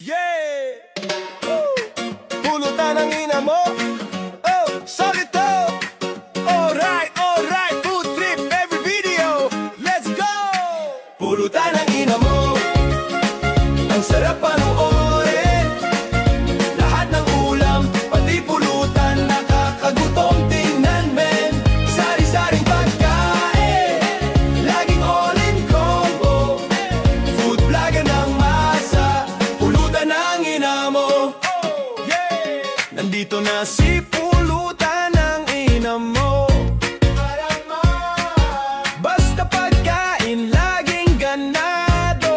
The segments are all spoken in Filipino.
Yeah! Woo! Pulutan ang ina mo. Oh, solid to. Alright, food trip every video. Let's go! Pulutan ang ina mo. Ang sarap panoorin. Lahat ng ulam, pati pulutan, nakakagutom tingnan men. Sari-saring pagkain, laging all-in combo. Food vlogger ng masa, pulutan ang ina mo. Nandito na si pulutan ng ina mo. Basta pagkain, laging ganado.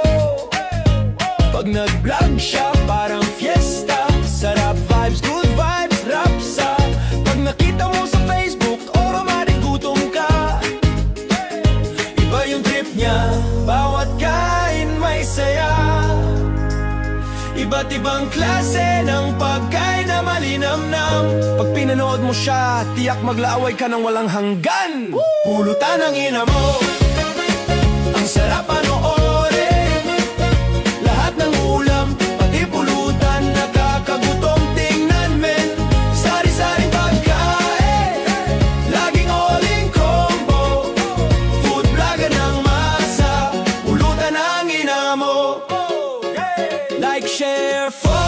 Pag nag-vlog siya, parang fiesta. Sarap vibes, good vibes, rapsa. Pag nakita mo sa Facebook, automatic gutom ka. Iba yung trip niya, bawat kain may saya. Iba't ibang klase ng pagkain na malinamnam. Pag pinanood mo siya, tiyak maglaaway ka ng walang hanggan. Pulutan ang ina mo. Ang sarap panoorin. Lahat ng ulam, pati pulutan, nakakagutom tingnan men. Sari-saring pagkain, laging all-in combo. Food vlogger ng masa, pulutan ang ina mo. Like, share, follow.